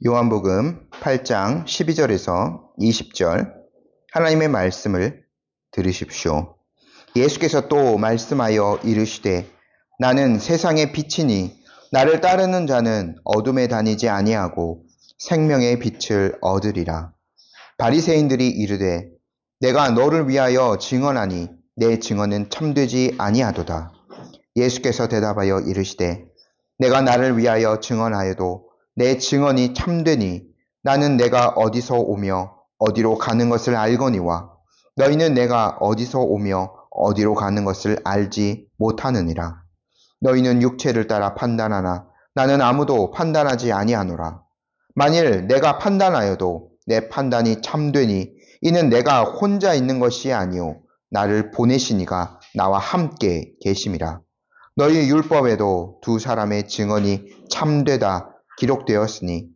요한복음 8장 12절에서 20절 하나님의 말씀을 들으십시오. 예수께서 또 말씀하여 이르시되 나는 세상의 빛이니 나를 따르는 자는 어둠에 다니지 아니하고 생명의 빛을 얻으리라. 바리새인들이 이르되 내가 너를 위하여 증언하니 내 증언은 참되지 아니하도다. 예수께서 대답하여 이르시되 내가 나를 위하여 증언하여도 내 증언이 참되니 나는 내가 어디서 오며 어디로 가는 것을 알거니와 너희는 내가 어디서 오며 어디로 가는 것을 알지 못하느니라. 너희는 육체를 따라 판단하나 나는 아무도 판단하지 아니하노라. 만일 내가 판단하여도 내 판단이 참되니 이는 내가 혼자 있는 것이 아니요 나를 보내신 이가 나와 함께 계심이라. 너희 율법에도 두 사람의 증언이 참되다 기록되었으니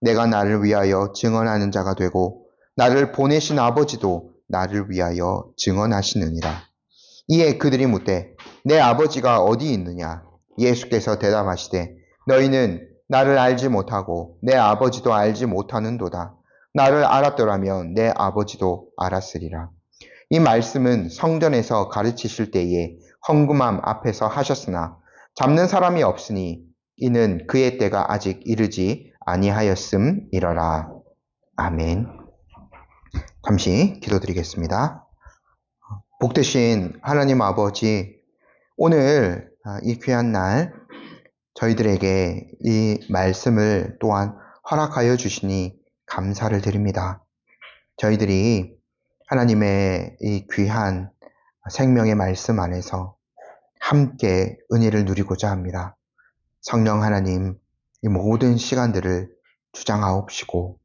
내가 나를 위하여 증언하는 자가 되고 나를 보내신 아버지도 나를 위하여 증언하시느니라. 이에 그들이 묻되 내 아버지가 어디 있느냐? 예수께서 대답하시되 너희는 나를 알지 못하고 내 아버지도 알지 못하는도다. 나를 알았더라면 내 아버지도 알았으리라. 이 말씀은 성전에서 가르치실 때에 헌금함 앞에서 하셨으나 잡는 사람이 없으니 이는 그의 때가 아직 이르지 아니하였음이러라. 아멘. 잠시 기도드리겠습니다. 복되신 하나님 아버지, 오늘 이 귀한 날 저희들에게 이 말씀을 또한 허락하여 주시니 감사를 드립니다. 저희들이 하나님의 이 귀한 생명의 말씀 안에서 함께 은혜를 누리고자 합니다. 성령 하나님, 이 모든 시간들을 주장하옵시고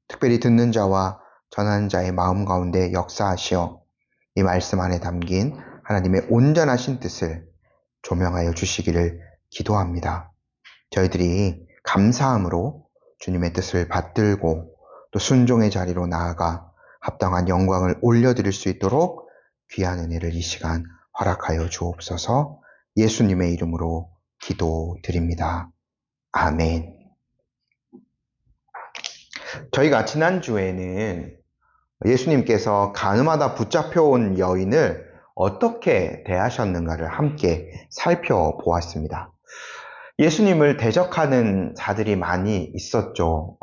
특별히 듣는 자와 전하는 자의 마음 가운데 역사하시어 이 말씀 안에 담긴 하나님의 온전하신 뜻을 조명하여 주시기를 기도합니다. 저희들이 감사함으로 주님의 뜻을 받들고 또 순종의 자리로 나아가 합당한 영광을 올려드릴 수 있도록 귀한 은혜를 이 시간 허락하여 주옵소서. 예수님의 이름으로 기도드립니다. 아멘. 저희가 지난주에는 예수님께서 간음하다 붙잡혀온 여인을 어떻게 대하셨는가를 함께 살펴보았습니다. 예수님을 대적하는 자들이 많이 있었죠.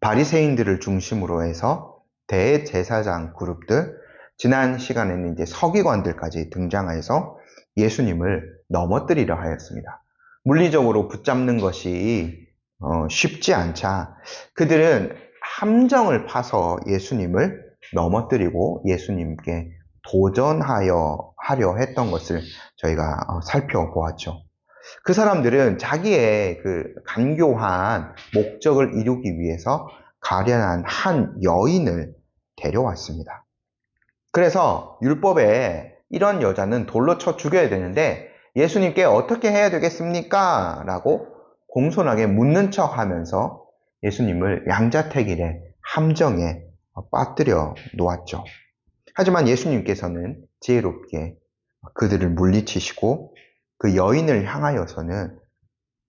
바리새인들을 중심으로 해서 대제사장 그룹들, 지난 시간에는 이제 서기관들까지 등장해서 예수님을 넘어뜨리려 하였습니다. 물리적으로 붙잡는 것이 쉽지 않자 그들은 함정을 파서 예수님을 넘어뜨리고 예수님께 도전하려 했던 것을 저희가 살펴보았죠. 그 사람들은 자기의 그 간교한 목적을 이루기 위해서 가련한 한 여인을 데려왔습니다. 그래서 율법에 이런 여자는 돌로 쳐 죽여야 되는데 예수님께 어떻게 해야 되겠습니까? 라고 공손하게 묻는 척 하면서 예수님을 양자택일의 함정에 빠뜨려 놓았죠. 하지만 예수님께서는 지혜롭게 그들을 물리치시고 그 여인을 향하여서는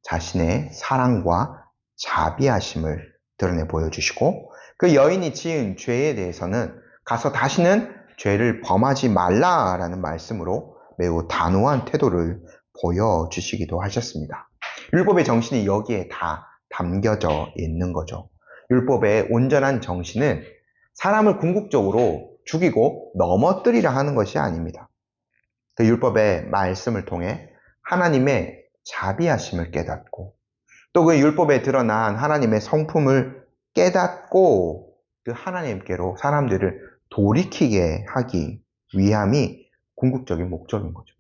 자신의 사랑과 자비하심을 드러내 보여주시고 그 여인이 지은 죄에 대해서는 가서 다시는 죄를 범하지 말라라는 말씀으로 매우 단호한 태도를 보여주시기도 하셨습니다. 율법의 정신이 여기에 다 담겨져 있는 거죠. 율법의 온전한 정신은 사람을 궁극적으로 죽이고 넘어뜨리려 하는 것이 아닙니다. 그 율법의 말씀을 통해 하나님의 자비하심을 깨닫고 또 그 율법에 드러난 하나님의 성품을 깨닫고 그 하나님께로 사람들을 돌이키게 하기 위함이 궁극적인 목적인 거죠.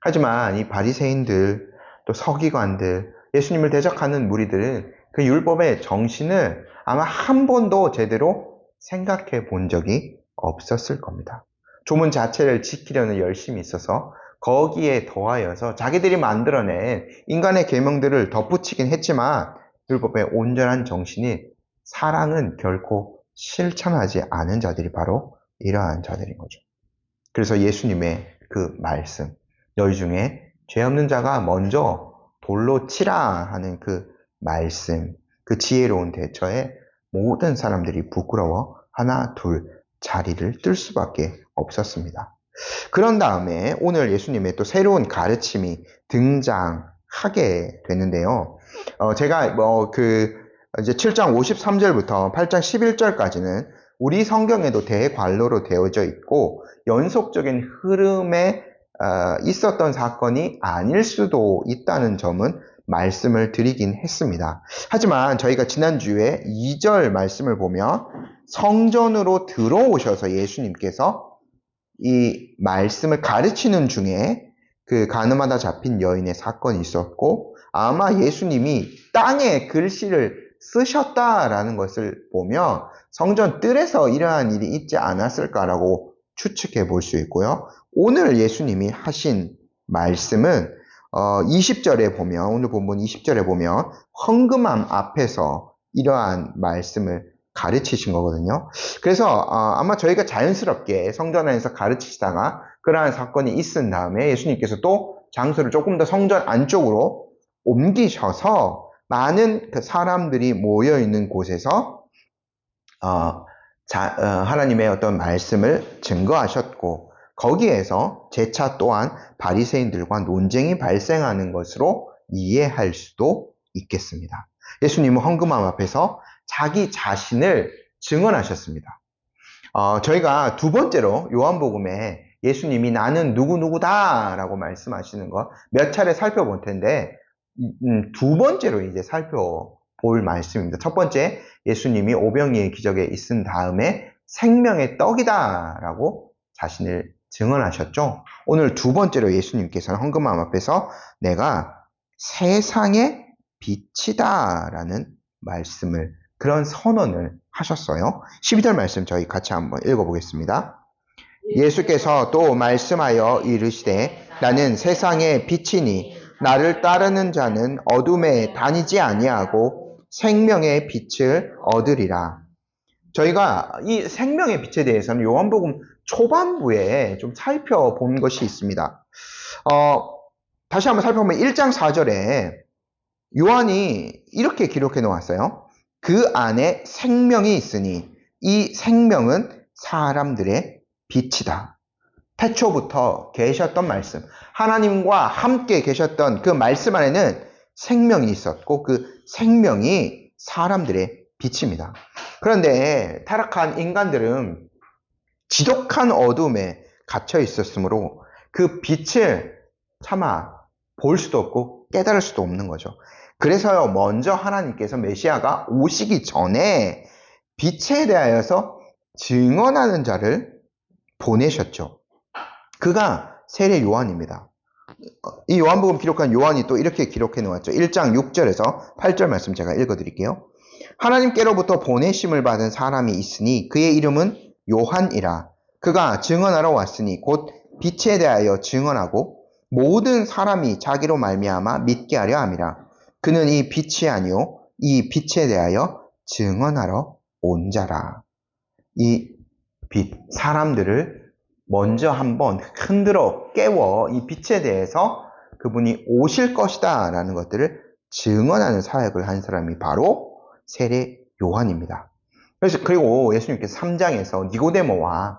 하지만 이 바리새인들 또 서기관들 예수님을 대적하는 무리들은 그 율법의 정신을 아마 한 번도 제대로 생각해 본 적이 없었을 겁니다. 조문 자체를 지키려는 열심이 있어서 거기에 더하여서 자기들이 만들어낸 인간의 계명들을 덧붙이긴 했지만 율법의 온전한 정신이 사랑은 결코 실천하지 않은 자들이 바로 이러한 자들인 거죠. 그래서 예수님의 그 말씀, 너희 중에 죄 없는 자가 먼저 돌로 치라 하는 그 말씀, 그 지혜로운 대처에 모든 사람들이 부끄러워 하나 둘 자리를 뜰 수밖에 없었습니다. 그런 다음에 오늘 예수님의 또 새로운 가르침이 등장하게 되는데요. 제가 이제 7장 53절부터 8장 11절까지는 우리 성경에도 대관로로 되어져 있고 연속적인 흐름에 있었던 사건이 아닐 수도 있다는 점은 말씀을 드리긴 했습니다. 하지만 저희가 지난주에 2절 말씀을 보면 성전으로 들어오셔서 예수님께서 이 말씀을 가르치는 중에 그 가늠하다 잡힌 여인의 사건이 있었고 아마 예수님이 땅에 글씨를 쓰셨다라는 것을 보면 성전 뜰에서 이러한 일이 있지 않았을까라고 추측해 볼 수 있고요. 오늘 예수님이 하신 말씀은 20절에 보면 오늘 본문 20절에 보면 헌금함 앞에서 이러한 말씀을 가르치신 거거든요. 그래서 아마 저희가 자연스럽게 성전 안에서 가르치시다가 그러한 사건이 있은 다음에 예수님께서 또 장소를 조금 더 성전 안쪽으로 옮기셔서 많은 그 사람들이 모여있는 곳에서 하나님의 어떤 말씀을 증거하셨고 거기에서 재차 또한 바리새인들과 논쟁이 발생하는 것으로 이해할 수도 있겠습니다. 예수님은 헌금함 앞에서 자기 자신을 증언하셨습니다. 저희가 두 번째로 요한복음에 예수님이 나는 누구누구다 라고 말씀하시는 거 몇 차례 살펴볼 텐데 두 번째로 이제 살펴볼 말씀입니다. 첫 번째, 예수님이 오병이의 기적에 있은 다음에 생명의 떡이다 라고 자신을 증언하셨죠. 오늘 두 번째로 예수님께서는 헌금함 앞에서 내가 세상의 빛이다 라는 말씀을 그런 선언을 하셨어요. 12절 말씀 저희 같이 한번 읽어보겠습니다. 예수께서 또 말씀하여 이르시되 나는 세상의 빛이니 나를 따르는 자는 어둠에 다니지 아니하고 생명의 빛을 얻으리라. 저희가 이 생명의 빛에 대해서는 요한복음 초반부에 좀 살펴본 것이 있습니다. 다시 한번 살펴보면 1장 4절에 요한이 이렇게 기록해 놓았어요. 그 안에 생명이 있으니 이 생명은 사람들의 빛이다. 태초부터 계셨던 말씀, 하나님과 함께 계셨던 그 말씀 안에는 생명이 있었고 그 생명이 사람들의 빛입니다. 그런데 타락한 인간들은 지독한 어둠에 갇혀 있었으므로 그 빛을 차마 볼 수도 없고 깨달을 수도 없는 거죠. 그래서요, 먼저 하나님께서 메시아가 오시기 전에 빛에 대하여서 증언하는 자를 보내셨죠. 그가 세례 요한입니다. 이 요한복음 기록한 요한이 또 이렇게 기록해 놓았죠. 1장 6절에서 8절 말씀 제가 읽어드릴게요. 하나님께로부터 보내심을 받은 사람이 있으니 그의 이름은 요한이라. 그가 증언하러 왔으니 곧 빛에 대하여 증언하고 모든 사람이 자기로 말미암아 믿게 하려 함이라. 그는 이 빛이 아니요 이 빛에 대하여 증언하러 온 자라. 이 빛, 사람들을 먼저 한번 흔들어 깨워 이 빛에 대해서 그분이 오실 것이다 라는 것들을 증언하는 사역을 한 사람이 바로 세례 요한입니다. 그리고 예수님께서 3장에서 니고데모와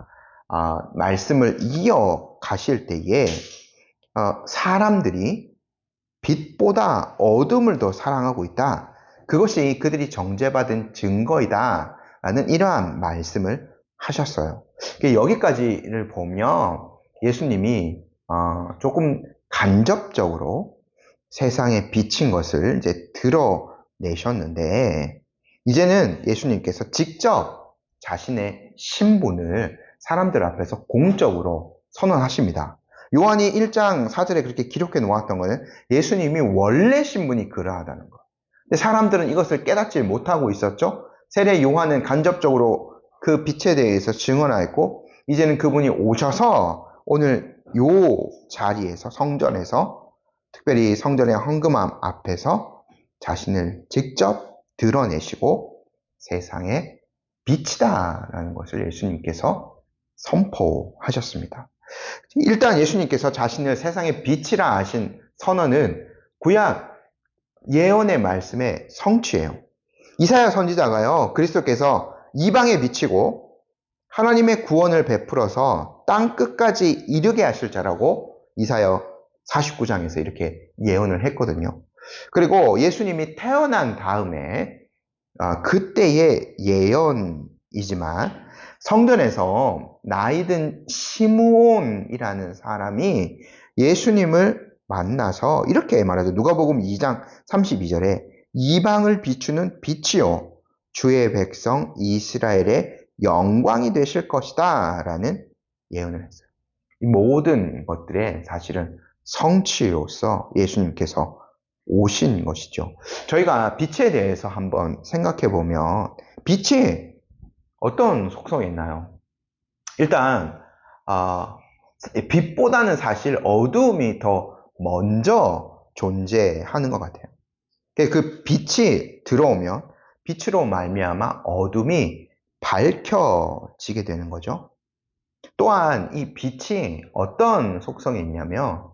말씀을 이어가실 때에 사람들이 빛보다 어둠을 더 사랑하고 있다. 그것이 그들이 정죄받은 증거이다 라는 이러한 말씀을 하셨어요. 여기까지를 보면 예수님이 조금 간접적으로 세상에 비친 것을 이제 드러내셨는데 이제는 예수님께서 직접 자신의 신분을 사람들 앞에서 공적으로 선언하십니다. 요한이 1장 4절에 그렇게 기록해 놓았던 것은 예수님이 원래 신분이 그러하다는 것. 근데 사람들은 이것을 깨닫지 못하고 있었죠. 세례 요한은 간접적으로 그 빛에 대해서 증언하였고 이제는 그분이 오셔서 오늘 요 자리에서 성전에서 특별히 성전의 헌금함 앞에서 자신을 직접 드러내시고 세상의 빛이다 라는 것을 예수님께서 선포하셨습니다. 일단 예수님께서 자신을 세상의 빛이라 하신 선언은 구약 예언의 말씀의 성취예요. 이사야 선지자가요, 그리스도께서 이방에 미치고 하나님의 구원을 베풀어서 땅 끝까지 이르게 하실 자라고 이사야 49장에서 이렇게 예언을 했거든요. 그리고 예수님이 태어난 다음에 그때의 예언이지만 성전에서 나이든 시므온이라는 사람이 예수님을 만나서 이렇게 말하죠. 누가복음 2장 32절에 이방을 비추는 빛이요 주의 백성 이스라엘의 영광이 되실 것이다 라는 예언을 했어요. 이 모든 것들의 사실은 성취로서 예수님께서 오신 것이죠. 저희가 빛에 대해서 한번 생각해 보면 빛이 어떤 속성이 있나요? 일단 빛보다는 사실 어두움이 더 먼저 존재하는 것 같아요. 그 빛이 들어오면 빛으로 말미암아 어둠이 밝혀지게 되는 거죠. 또한 이 빛이 어떤 속성이 있냐면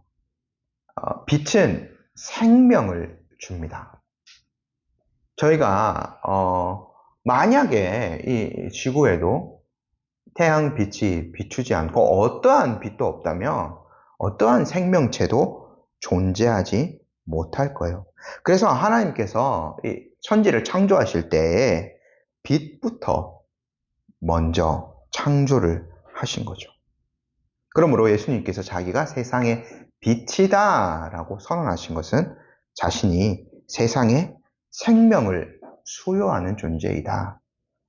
빛은 생명을 줍니다. 저희가 만약에 이 지구에도 태양빛이 비추지 않고 어떠한 빛도 없다면 어떠한 생명체도 존재하지 못할 거예요. 그래서 하나님께서 이 천지를 창조하실 때 빛부터 먼저 창조를 하신 거죠. 그러므로 예수님께서 자기가 세상의 빛이다 라고 선언하신 것은 자신이 세상에 생명을 수요하는 존재이다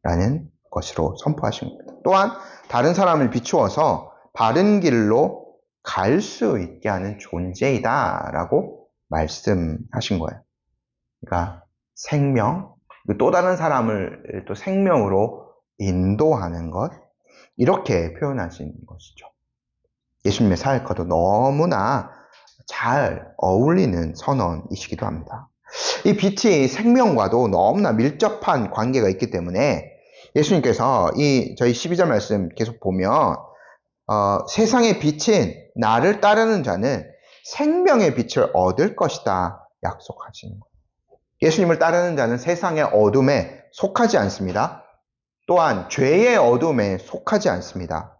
라는 것으로 선포하신 겁니다. 또한 다른 사람을 비추어서 바른 길로 갈 수 있게 하는 존재이다 라고 말씀하신 거예요. 그러니까 생명, 또 다른 사람을 또 생명으로 인도하는 것, 이렇게 표현하신 것이죠. 예수님의 사역과도 너무나 잘 어울리는 선언이시기도 합니다. 이 빛이 생명과도 너무나 밀접한 관계가 있기 때문에 예수님께서 저희 12절 말씀 계속 보면 세상의 빛인 나를 따르는 자는 생명의 빛을 얻을 것이다 약속하시는 거예요. 예수님을 따르는 자는 세상의 어둠에 속하지 않습니다. 또한 죄의 어둠에 속하지 않습니다.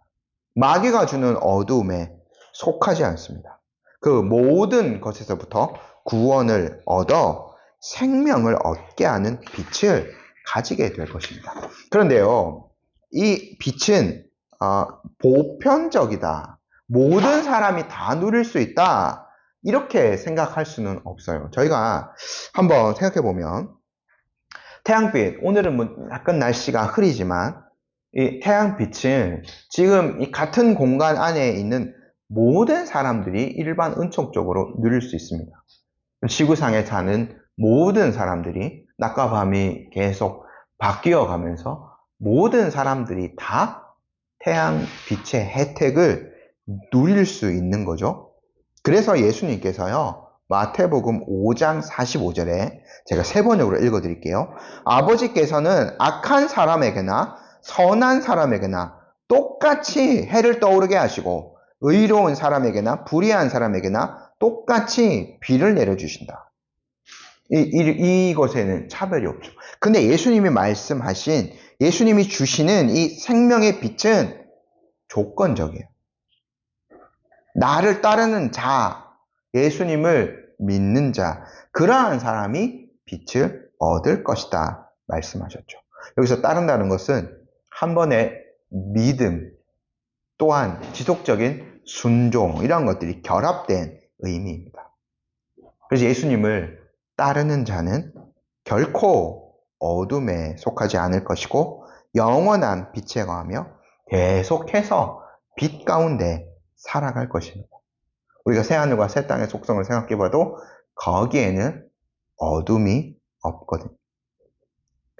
마귀가 주는 어두움에 속하지 않습니다. 그 모든 것에서부터 구원을 얻어 생명을 얻게 하는 빛을 가지게 될 것입니다. 그런데요, 이 빛은 보편적이다. 모든 사람이 다 누릴 수 있다. 이렇게 생각할 수는 없어요. 저희가 한번 생각해 보면 태양빛, 오늘은 뭐 약간 날씨가 흐리지만 이 태양빛은 지금 이 같은 공간 안에 있는 모든 사람들이 일반 은총적으로 누릴 수 있습니다. 지구상에 사는 모든 사람들이 낮과 밤이 계속 바뀌어 가면서 모든 사람들이 다 태양빛의 혜택을 누릴 수 있는 거죠. 그래서 예수님께서요, 마태복음 5장 45절에 제가 세 번역으로 읽어드릴게요. 아버지께서는 악한 사람에게나 선한 사람에게나 똑같이 해를 떠오르게 하시고 의로운 사람에게나 불의한 사람에게나 똑같이 비를 내려주신다. 이것에는 차별이 없죠. 근데 예수님이 말씀하신, 예수님이 주시는 이 생명의 빛은 조건적이에요. 나를 따르는 자, 예수님을 믿는 자, 그러한 사람이 빛을 얻을 것이다 말씀하셨죠. 여기서 따른다는 것은 한 번의 믿음, 또한 지속적인 순종, 이런 것들이 결합된 의미입니다. 그래서 예수님을 따르는 자는 결코 어둠에 속하지 않을 것이고 영원한 빛에 거하며 계속해서 빛 가운데 살아갈 것입니다. 우리가 새하늘과 새 땅의 속성을 생각해 봐도 거기에는 어둠이 없거든요.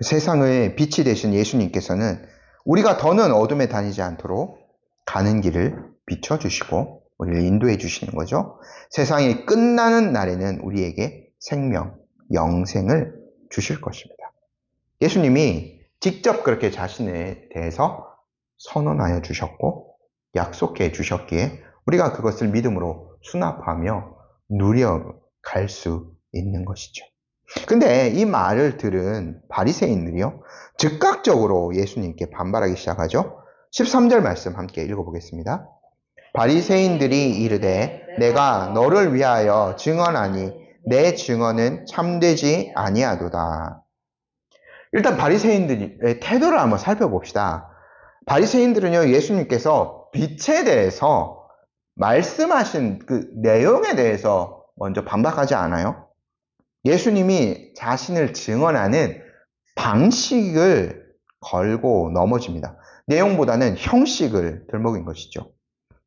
세상의 빛이 되신 예수님께서는 우리가 더는 어둠에 다니지 않도록 가는 길을 비춰주시고 우리를 인도해 주시는 거죠. 세상이 끝나는 날에는 우리에게 생명, 영생을 주실 것입니다. 예수님이 직접 그렇게 자신에 대해서 선언하여 주셨고 약속해 주셨기에 우리가 그것을 믿음으로 수납하며 누려갈 수 있는 것이죠. 근데 이 말을 들은 바리새인들이요, 즉각적으로 예수님께 반발하기 시작하죠. 13절 말씀 함께 읽어보겠습니다. 바리새인들이 이르되 내가 너를 위하여 증언하니 내 증언은 참되지 아니하도다. 일단 바리새인들의 태도를 한번 살펴봅시다. 바리새인들은요, 예수님께서 빛에 대해서 말씀하신 그 내용에 대해서 먼저 반박하지 않아요. 예수님이 자신을 증언하는 방식을 걸고 넘어집니다. 내용보다는 형식을 들먹인 것이죠.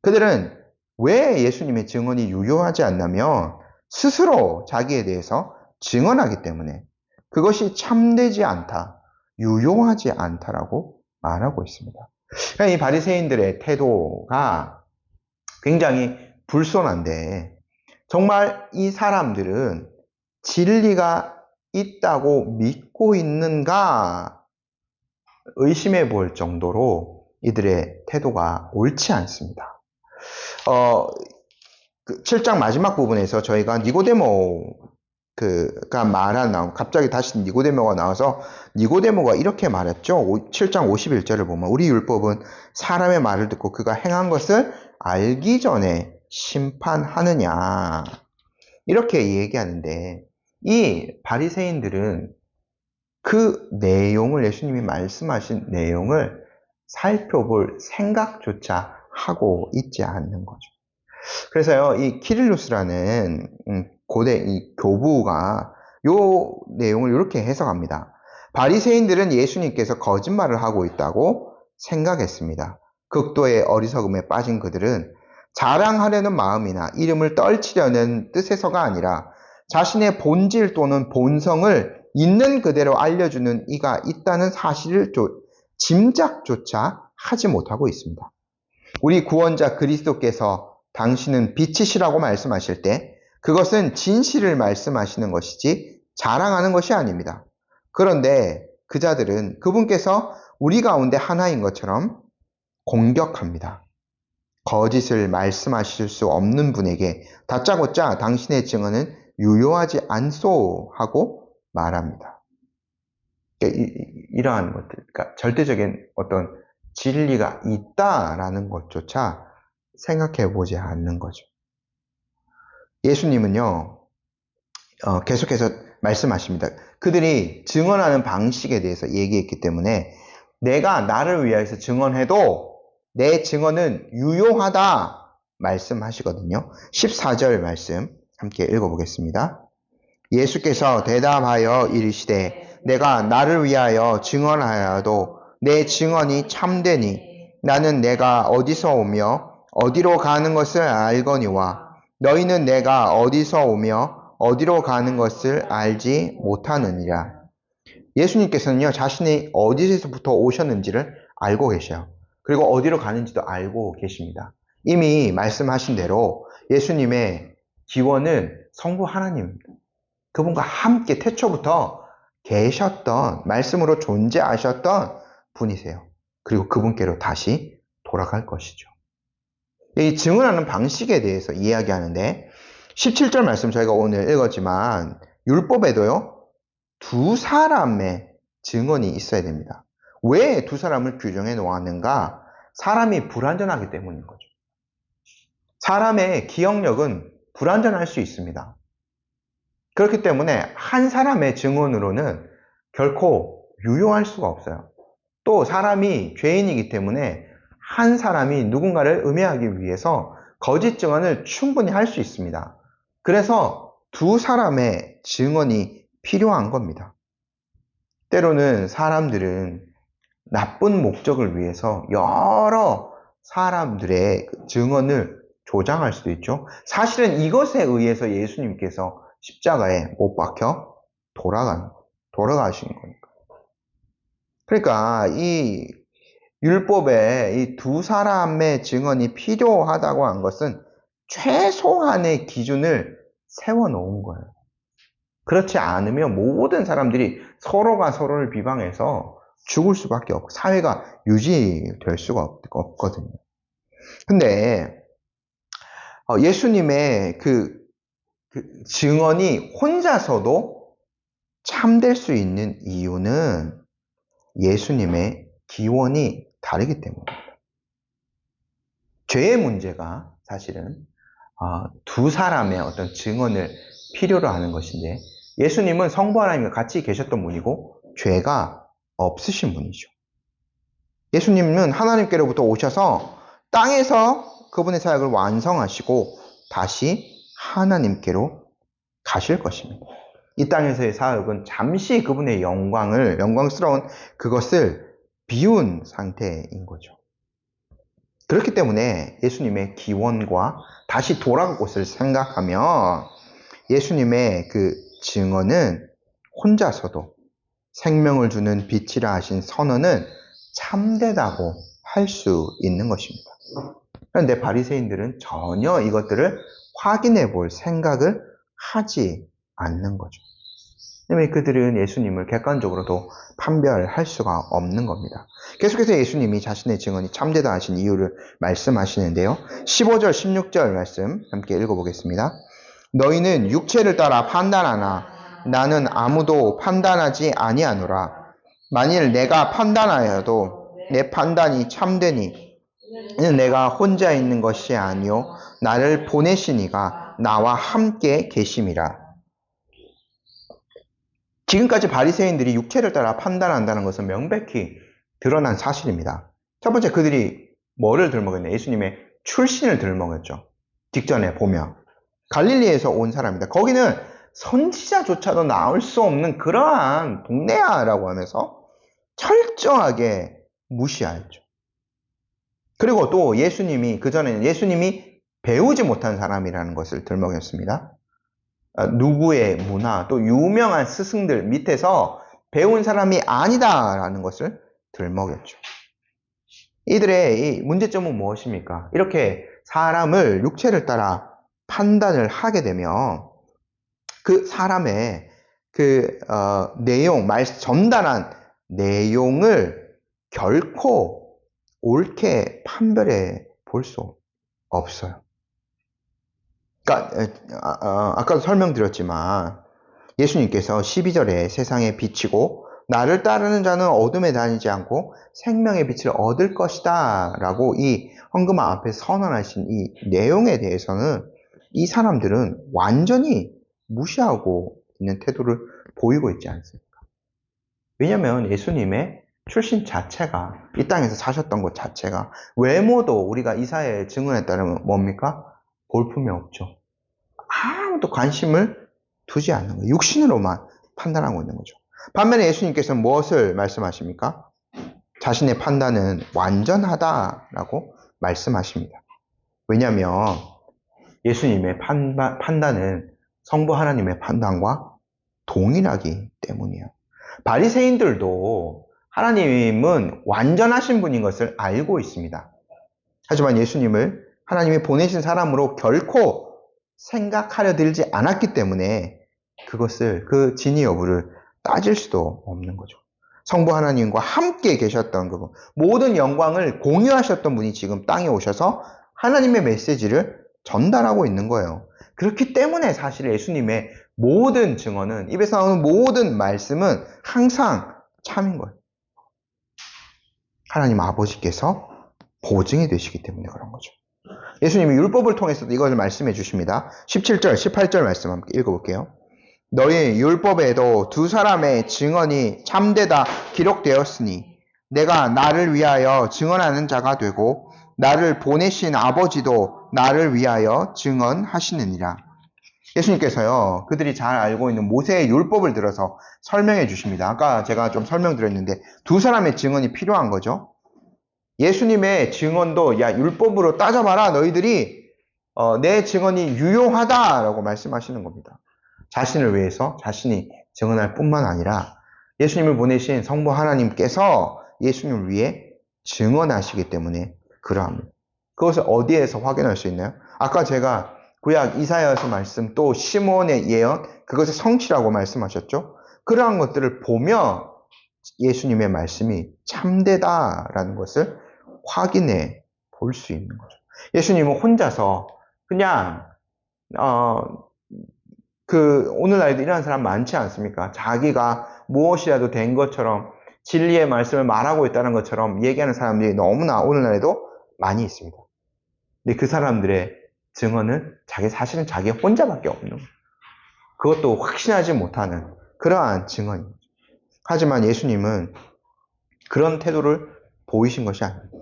그들은 왜 예수님의 증언이 유효하지 않냐면 스스로 자기에 대해서 증언하기 때문에 그것이 참되지 않다, 유효하지 않다라고 말하고 있습니다. 그러니까 이 바리새인들의 태도가 굉장히 불손한데, 정말 이 사람들은 진리가 있다고 믿고 있는가 의심해 볼 정도로 이들의 태도가 옳지 않습니다. 7장 마지막 부분에서 저희가 니고데모가 말한, 갑자기 다시 니고데모가 나와서 니고데모가 이렇게 말했죠. 7장 51절을 보면 우리 율법은 사람의 말을 듣고 그가 행한 것을 알기 전에 심판하느냐, 이렇게 얘기하는데, 이 바리새인들은 그 내용을, 예수님이 말씀하신 내용을 살펴볼 생각조차 하고 있지 않는 거죠. 그래서요, 이 키릴루스라는 고대 이 교부가 요 내용을 이렇게 해석합니다. 바리새인들은 예수님께서 거짓말을 하고 있다고 생각했습니다. 극도의 어리석음에 빠진 그들은 자랑하려는 마음이나 이름을 떨치려는 뜻에서가 아니라 자신의 본질 또는 본성을 있는 그대로 알려주는 이가 있다는 사실을 짐작조차 하지 못하고 있습니다. 우리 구원자 그리스도께서 당신은 빛이시라고 말씀하실 때 그것은 진실을 말씀하시는 것이지 자랑하는 것이 아닙니다. 그런데 그 자들은 그분께서 우리 가운데 하나인 것처럼 공격합니다. 거짓을 말씀하실 수 없는 분에게 다짜고짜 당신의 증언은 유효하지 않소 하고 말합니다. 이러한 것들, 그러니까 절대적인 어떤 진리가 있다라는 것조차 생각해 보지 않는 거죠. 예수님은요, 계속해서 말씀하십니다. 그들이 증언하는 방식에 대해서 얘기했기 때문에 내가 나를 위해서 증언해도 내 증언은 유효하다 말씀하시거든요. 14절 말씀 함께 읽어보겠습니다. 예수께서 대답하여 이르시되 내가 나를 위하여 증언하여도 내 증언이 참되니 나는 내가 어디서 오며 어디로 가는 것을 알거니와 너희는 내가 어디서 오며 어디로 가는 것을 알지 못하느니라. 예수님께서는요, 자신이 어디서부터 오셨는지를 알고 계셔요. 그리고 어디로 가는지도 알고 계십니다. 이미 말씀하신 대로 예수님의 기원은 성부 하나님입니다. 그분과 함께 태초부터 계셨던, 말씀으로 존재하셨던 분이세요. 그리고 그분께로 다시 돌아갈 것이죠. 이 증언하는 방식에 대해서 이야기하는데 17절 말씀 저희가 오늘 읽었지만 율법에도요, 두 사람의 증언이 있어야 됩니다. 왜 두 사람을 규정해 놓았는가? 사람이 불완전하기 때문인 거죠. 사람의 기억력은 불완전할 수 있습니다. 그렇기 때문에 한 사람의 증언으로는 결코 유효할 수가 없어요. 또 사람이 죄인이기 때문에 한 사람이 누군가를 음해하기 위해서 거짓 증언을 충분히 할 수 있습니다. 그래서 두 사람의 증언이 필요한 겁니다. 때로는 사람들은 나쁜 목적을 위해서 여러 사람들의 증언을 조장할 수도 있죠. 사실은 이것에 의해서 예수님께서 십자가에 못 박혀 돌아가신 거니까. 그러니까 이 율법에 이 두 사람의 증언이 필요하다고 한 것은 최소한의 기준을 세워놓은 거예요. 그렇지 않으면 모든 사람들이 서로가 서로를 비방해서 죽을 수밖에 없고 사회가 유지될 수가 없거든요. 근데 예수님의 그 증언이 혼자서도 참될 수 있는 이유는 예수님의 기원이 다르기 때문입니다. 죄의 문제가 사실은 두 사람의 어떤 증언을 필요로 하는 것인데, 예수님은 성부 하나님과 같이 계셨던 분이고 죄가 없으신 분이죠. 예수님은 하나님께로부터 오셔서 땅에서 그분의 사역을 완성하시고 다시 하나님께로 가실 것입니다. 이 땅에서의 사역은 잠시 그분의 영광스러운 그것을 비운 상태인 거죠. 그렇기 때문에 예수님의 기원과 다시 돌아갈 것을 생각하면 예수님의 그 증언은 혼자서도 생명을 주는 빛이라 하신 선언은 참되다고 할 수 있는 것입니다. 그런데 바리새인들은 전혀 이것들을 확인해 볼 생각을 하지 않는 거죠. 왜냐하면 그들은 예수님을 객관적으로도 판별할 수가 없는 겁니다. 계속해서 예수님이 자신의 증언이 참되다 하신 이유를 말씀하시는데요. 15절, 16절 말씀 함께 읽어보겠습니다. 너희는 육체를 따라 판단하나 나는 아무도 판단하지 아니하노라. 만일 내가 판단하여도 내 판단이 참되니 이는 내가 혼자 있는 것이 아니요 나를 보내시니가 나와 함께 계심이라. 지금까지 바리새인들이 육체를 따라 판단한다는 것은 명백히 드러난 사실입니다. 첫 번째, 그들이 뭐를 들먹였냐? 예수님의 출신을 들먹였죠. 직전에 보면 갈릴리에서 온 사람이다. 거기는 선지자조차도 나올 수 없는 그러한 동네야라고 하면서 철저하게 무시하였죠. 그리고 또 예수님이 그전에는 예수님이 배우지 못한 사람이라는 것을 들먹였습니다. 누구의 문화, 또 유명한 스승들 밑에서 배운 사람이 아니다라는 것을 들먹였죠. 이들의 이 문제점은 무엇입니까? 이렇게 사람을 육체를 따라 판단을 하게 되면 그 사람의 그 내용, 전달한 내용을 결코 옳게 판별해 볼 수 없어요. 그러니까 아까도 설명드렸지만 예수님께서 12절에 세상에 비치고 나를 따르는 자는 어둠에 다니지 않고 생명의 빛을 얻을 것이다 라고 이 헌금함 앞에 선언하신 이 내용에 대해서는 이 사람들은 완전히 무시하고 있는 태도를 보이고 있지 않습니까? 왜냐하면 예수님의 출신 자체가, 이 땅에서 사셨던 것 자체가, 외모도 우리가 이사야의 증언에 따르면 뭡니까? 볼품이 없죠. 아무도 관심을 두지 않는 거예요. 육신으로만 판단하고 있는 거죠. 반면에 예수님께서는 무엇을 말씀하십니까? 자신의 판단은 완전하다라고 말씀하십니다. 왜냐하면 예수님의 판단은 성부 하나님의 판단과 동일하기 때문이에요. 바리새인들도 하나님은 완전하신 분인 것을 알고 있습니다. 하지만 예수님을 하나님이 보내신 사람으로 결코 생각하려 들지 않았기 때문에 그것을, 그 진위 여부를 따질 수도 없는 거죠. 성부 하나님과 함께 계셨던 그분, 모든 영광을 공유하셨던 분이 지금 땅에 오셔서 하나님의 메시지를 전달하고 있는 거예요. 그렇기 때문에 사실 예수님의 모든 증언은, 입에서 나오는 모든 말씀은 항상 참인 거예요. 하나님 아버지께서 보증이 되시기 때문에 그런 거죠. 예수님이 율법을 통해서도 이걸 말씀해 주십니다. 17절, 18절 말씀 함께 읽어볼게요. 너희 율법에도 두 사람의 증언이 참되다 기록되었으니 내가 나를 위하여 증언하는 자가 되고 나를 보내신 아버지도 나를 위하여 증언하시느니라. 예수님께서요, 그들이 잘 알고 있는 모세의 율법을 들어서 설명해 주십니다. 아까 제가 좀 설명드렸는데 두 사람의 증언이 필요한 거죠. 예수님의 증언도 야, 율법으로 따져봐라. 너희들이 내 증언이 유효하다라고 말씀하시는 겁니다. 자신을 위해서 자신이 증언할 뿐만 아니라 예수님을 보내신 성부 하나님께서 예수님을 위해 증언하시기 때문에 그러합니다. 그것을 어디에서 확인할 수 있나요? 아까 제가 구약 이사야서 말씀, 또 시몬의 예언, 그것의 성취라고 말씀하셨죠. 그러한 것들을 보며 예수님의 말씀이 참되다라는 것을 확인해 볼 수 있는 거죠. 예수님은 혼자서 그냥 오늘날에도 이런 사람 많지 않습니까? 자기가 무엇이라도 된 것처럼 진리의 말씀을 말하고 있다는 것처럼 얘기하는 사람들이 너무나 오늘날에도 많이 있습니다. 근데 그 사람들의 증언은 사실은 자기 혼자밖에 없는 거예요. 그것도 확신하지 못하는 그러한 증언입니다. 하지만 예수님은 그런 태도를 보이신 것이 아닙니다.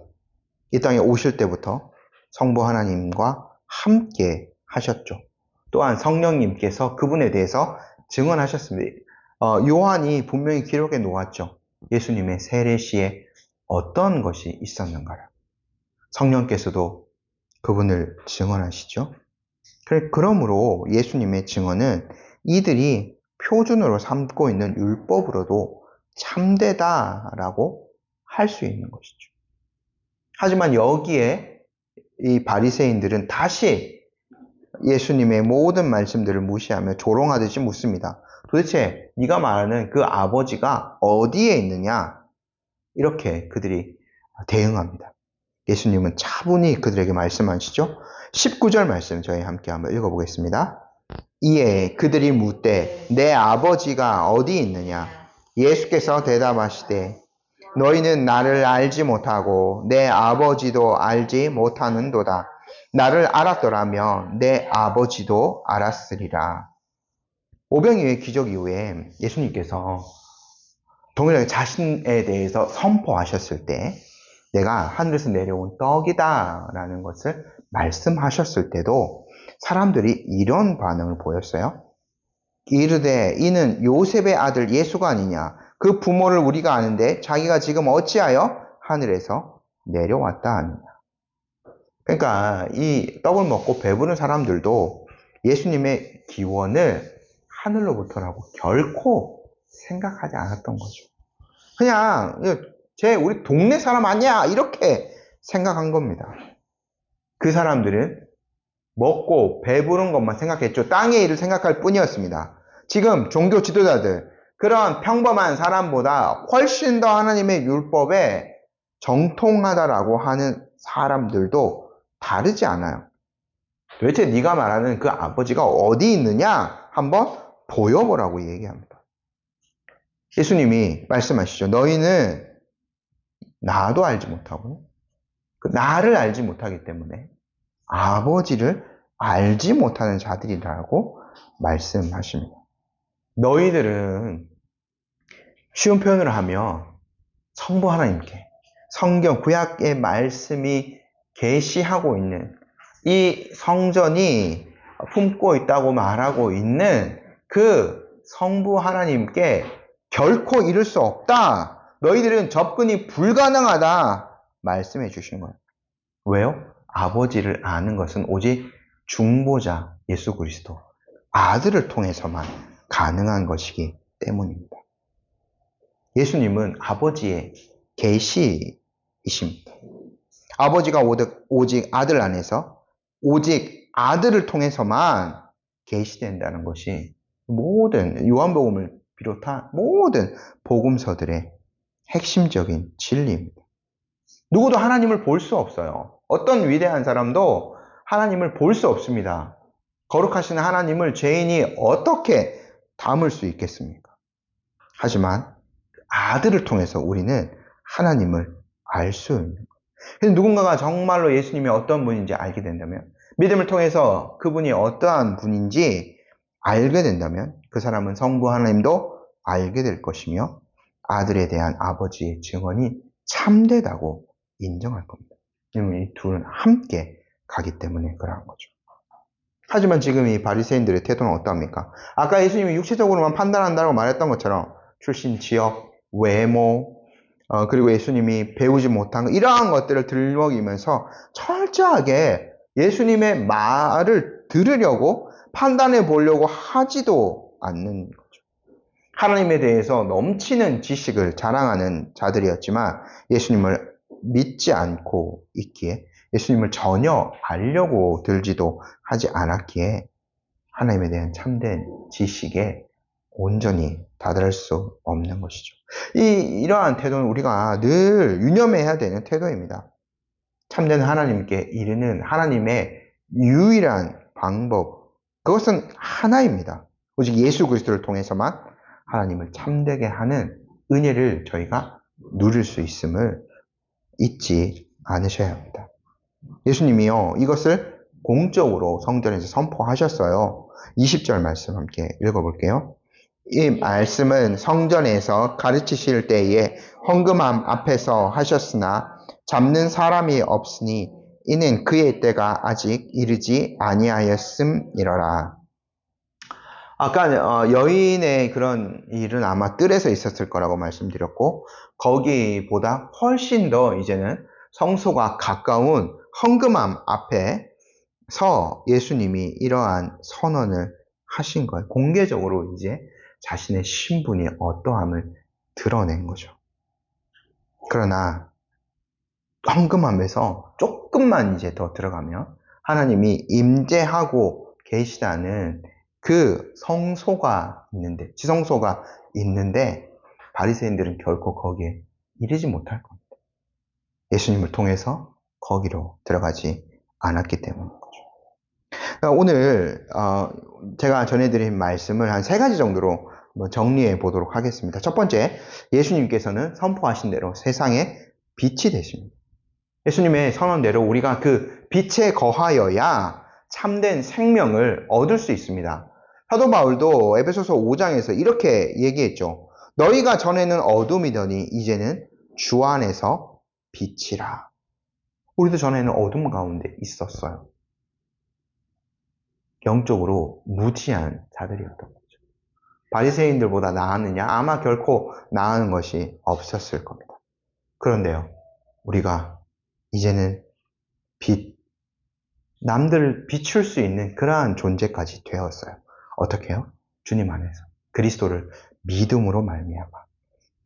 이 땅에 오실 때부터 성부 하나님과 함께 하셨죠. 또한 성령님께서 그분에 대해서 증언하셨습니다. 요한이 분명히 기록해 놓았죠. 예수님의 세례 시에 어떤 것이 있었는가를. 성령께서도 그분을 증언하시죠. 그러므로 예수님의 증언은 이들이 표준으로 삼고 있는 율법으로도 참되다라고 할 수 있는 것이죠. 하지만 여기에 이 바리새인들은 다시 예수님의 모든 말씀들을 무시하며 조롱하듯이 묻습니다. 도대체 네가 말하는 그 아버지가 어디에 있느냐? 이렇게 그들이 대응합니다. 예수님은 차분히 그들에게 말씀하시죠. 19절 말씀 저희 함께 한번 읽어보겠습니다. 이에 그들이 묻되 내 아버지가 어디 있느냐? 예수께서 대답하시되 너희는 나를 알지 못하고 내 아버지도 알지 못하는도다. 나를 알았더라면 내 아버지도 알았으리라. 오병이어의 기적 이후에 예수님께서 동일하게 자신에 대해서 선포하셨을 때 내가 하늘에서 내려온 떡이다 라는 것을 말씀하셨을 때도 사람들이 이런 반응을 보였어요. 이르되 이는 요셉의 아들 예수가 아니냐? 그 부모를 우리가 아는데 자기가 지금 어찌하여 하늘에서 내려왔다 하느냐? 그러니까 이 떡을 먹고 배부른 사람들도 예수님의 기원을 하늘로부터라고 결코 생각하지 않았던 거죠. 그냥 우리 동네 사람 아니야 이렇게 생각한 겁니다. 그 사람들은 먹고 배부른 것만 생각했죠. 땅의 일을 생각할 뿐이었습니다. 지금 종교 지도자들, 그런 평범한 사람보다 훨씬 더 하나님의 율법에 정통하다라고 하는 사람들도 다르지 않아요. 도대체 네가 말하는 그 아버지가 어디 있느냐? 한번 보여보라고 얘기합니다. 예수님이 말씀하시죠. 너희는 나도 알지 못하고 나를 알지 못하기 때문에 아버지를 알지 못하는 자들이라고 말씀하십니다. 너희들은 쉬운 표현을 하면 성부 하나님께 성경 구약의 말씀이 계시하고 있는 이 성전이 품고 있다고 말하고 있는 그 성부 하나님께 결코 이룰 수 없다. 너희들은 접근이 불가능하다. 말씀해 주신 거예요. 왜요? 아버지를 아는 것은 오직 중보자 예수 그리스도 아들을 통해서만 가능한 것이기 때문입니다. 예수님은 아버지의 계시이십니다. 아버지가 오직 아들 안에서 오직 아들을 통해서만 계시된다는 것이 모든 요한복음을 비롯한 모든 복음서들의 핵심적인 진리입니다. 누구도 하나님을 볼 수 없어요. 어떤 위대한 사람도 하나님을 볼 수 없습니다. 거룩하신 하나님을 죄인이 어떻게 담을 수 있겠습니까? 하지만 아들을 통해서 우리는 하나님을 알 수 있는 거예요. 그래서 누군가가 정말로 예수님이 어떤 분인지 알게 된다면, 믿음을 통해서 그분이 어떠한 분인지 알게 된다면 그 사람은 성부 하나님도 알게 될 것이며 아들에 대한 아버지의 증언이 참되다고 인정할 겁니다. 왜냐하면 이 둘은 함께 가기 때문에 그러한 거죠. 하지만 지금 이 바리새인들의 태도는 어떠합니까? 아까 예수님이 육체적으로만 판단한다고 말했던 것처럼 출신 지역, 외모, 그리고 예수님이 배우지 못한 것, 이러한 것들을 들먹이면서 철저하게 예수님의 말을 들으려고 판단해 보려고 하지도 않는 거죠. 하나님에 대해서 넘치는 지식을 자랑하는 자들이었지만 예수님을 믿지 않고 있기에 예수님을 전혀 알려고 들지도 하지 않았기에 하나님에 대한 참된 지식에 온전히 다다를 수 없는 것이죠. 이러한 태도는 우리가 늘 유념해야 되는 태도입니다. 참된 하나님께 이르는 하나님의 유일한 방법, 그것은 하나입니다. 오직 예수 그리스도를 통해서만 하나님을 참되게 하는 은혜를 저희가 누릴 수 있음을 잊지 않으셔야 합니다. 예수님이요, 이것을 공적으로 성전에서 선포하셨어요. 20절 말씀 함께 읽어볼게요. 이 말씀은 성전에서 가르치실 때에 헌금함 앞에서 하셨으나 잡는 사람이 없으니 이는 그의 때가 아직 이르지 아니하였음이러라. 아까 여인의 그런 일은 아마 뜰에서 있었을 거라고 말씀드렸고, 거기보다 훨씬 더 이제는 성소가 가까운 헌금함 앞에서 예수님이 이러한 선언을 하신 거예요. 공개적으로 이제 자신의 신분이 어떠함을 드러낸 거죠. 그러나 헌금함에서 조금만 이제 더 들어가면 하나님이 임재하고 계시다는 그 성소가 있는데, 지성소가 있는데 바리새인들은 결코 거기에 이르지 못할 겁니다. 예수님을 통해서 거기로 들어가지 않았기 때문인 거죠. 오늘 제가 전해드린 말씀을 한 3가지 정도로 정리해 보도록 하겠습니다. 첫 번째, 예수님께서는 선포하신 대로 세상의 빛이 되십니다. 예수님의 선언대로 우리가 그 빛에 거하여야 참된 생명을 얻을 수 있습니다. 사도 바울도 에베소서 5장에서 이렇게 얘기했죠. 너희가 전에는 어둠이더니 이제는 주 안에서 빛이라. 우리도 전에는 어둠 가운데 있었어요. 영적으로 무지한 자들이었던 거죠. 바리새인들보다 나았느냐? 아마 결코 나은 것이 없었을 겁니다. 그런데요, 우리가 이제는 남들을 비출 수 있는 그러한 존재까지 되었어요. 어떻게 해요? 주님 안에서 그리스도를 믿음으로 말미암아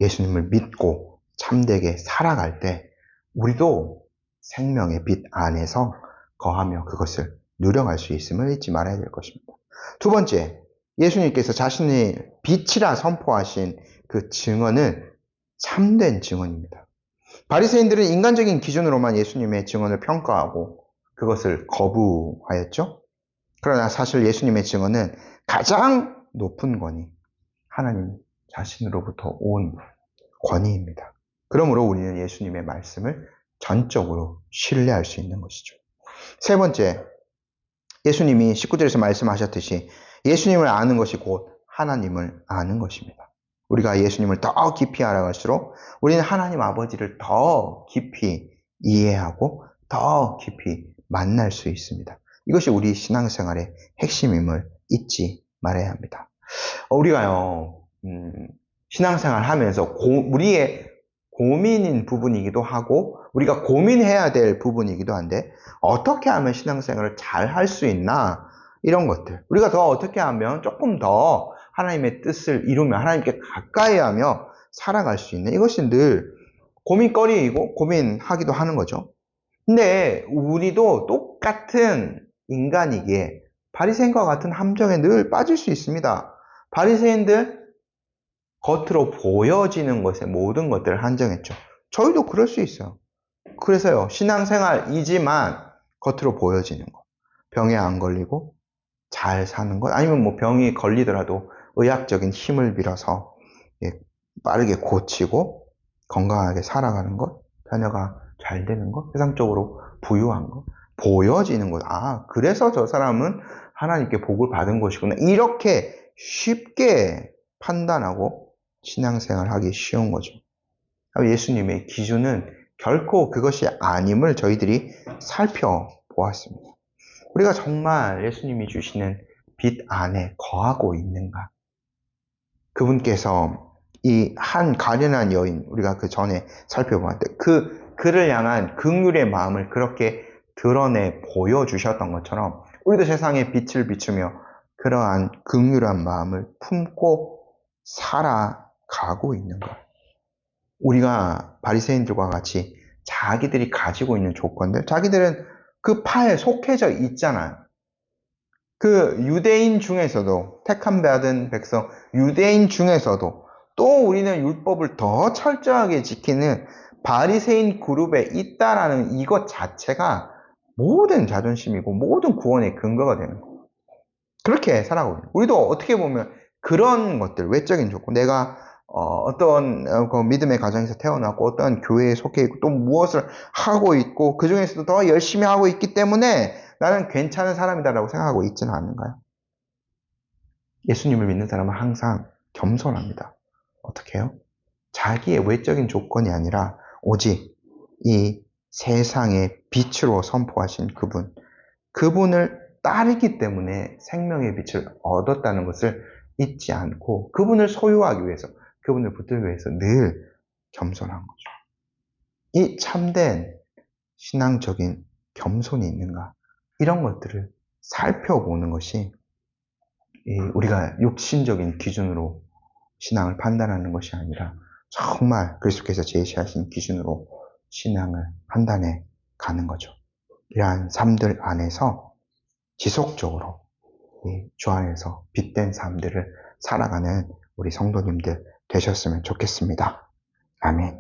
예수님을 믿고 참되게 살아갈 때 우리도 생명의 빛 안에서 거하며 그것을 누려갈 수 있음을 잊지 말아야 될 것입니다. 두 번째, 예수님께서 자신이 빛이라 선포하신 그 증언은 참된 증언입니다. 바리새인들은 인간적인 기준으로만 예수님의 증언을 평가하고 그것을 거부하였죠. 그러나 사실 예수님의 증언은 가장 높은 권위, 하나님 자신으로부터 온 권위입니다. 그러므로 우리는 예수님의 말씀을 전적으로 신뢰할 수 있는 것이죠. 세 번째, 예수님이 19절에서 말씀하셨듯이 예수님을 아는 것이 곧 하나님을 아는 것입니다. 우리가 예수님을 더 깊이 알아갈수록 우리는 하나님 아버지를 더 깊이 이해하고 더 깊이 만날 수 있습니다. 이것이 우리 신앙생활의 핵심임을 잊지 말아야 합니다. 우리가요, 신앙생활 하면서 우리의 고민인 부분이기도 하고 우리가 고민해야 될 부분이기도 한데 어떻게 하면 신앙생활을 잘 할 수 있나, 이런 것들, 우리가 더 어떻게 하면 조금 더 하나님의 뜻을 이루며 하나님께 가까이 하며 살아갈 수 있는, 이것이 늘 고민거리이고 고민하기도 하는 거죠. 근데 우리도 똑같은 인간이기에 바리새인과 같은 함정에 늘 빠질 수 있습니다. 바리새인들 겉으로 보여지는 것에 모든 것들을 한정했죠. 저희도 그럴 수 있어요. 그래서요, 신앙생활이지만 겉으로 보여지는 것, 병에 안 걸리고 잘 사는 것, 아니면 뭐 병이 걸리더라도 의학적인 힘을 빌어서 빠르게 고치고 건강하게 살아가는 것, 자녀가 잘 되는 것, 세상적으로 부유한 것, 보여지는 것. 아, 그래서 저 사람은 하나님께 복을 받은 것이구나. 이렇게 쉽게 판단하고 신앙생활 하기 쉬운 거죠. 예수님의 기준은 결코 그것이 아님을 저희들이 살펴보았습니다. 우리가 정말 예수님이 주시는 빛 안에 거하고 있는가? 그분께서 이 한 가련한 여인, 우리가 그 전에 살펴보았는데 그를 향한 긍휼의 마음을 그렇게 드러내 보여주셨던 것처럼 우리도 세상에 빛을 비추며 그러한 긍휼한 마음을 품고 살아가고 있는 것. 우리가 바리새인들과 같이 자기들이 가지고 있는 조건들, 자기들은 그 파에 속해져 있잖아요. 그 유대인 중에서도, 택함 받은 백성 유대인 중에서도 또 우리는 율법을 더 철저하게 지키는 바리새인 그룹에 있다라는 이것 자체가 모든 자존심이고 모든 구원의 근거가 되는 거예요. 그렇게 살아가거든요. 우리도 어떻게 보면 그런 것들, 외적인 조건, 내가 어떤 그 믿음의 가정에서 태어났고 어떤 교회에 속해 있고 또 무엇을 하고 있고 그 중에서도 더 열심히 하고 있기 때문에 나는 괜찮은 사람이다라고 생각하고 있지는 않은가요? 예수님을 믿는 사람은 항상 겸손합니다. 어떻게 해요? 자기의 외적인 조건이 아니라 오직 이 세상의 빛으로 선포하신 그분을 따르기 때문에 생명의 빛을 얻었다는 것을 잊지 않고 그분을 소유하기 위해서, 그분을 붙들기 위해서 늘 겸손한 거죠. 이 참된 신앙적인 겸손이 있는가? 이런 것들을 살펴보는 것이 우리가 육신적인 기준으로 신앙을 판단하는 것이 아니라 정말 그리스도께서 제시하신 기준으로 신앙을 판단해 가는 거죠. 이러한 삶들 안에서 지속적으로 주 안에서 빛된 삶들을 살아가는 우리 성도님들 되셨으면 좋겠습니다. 아멘.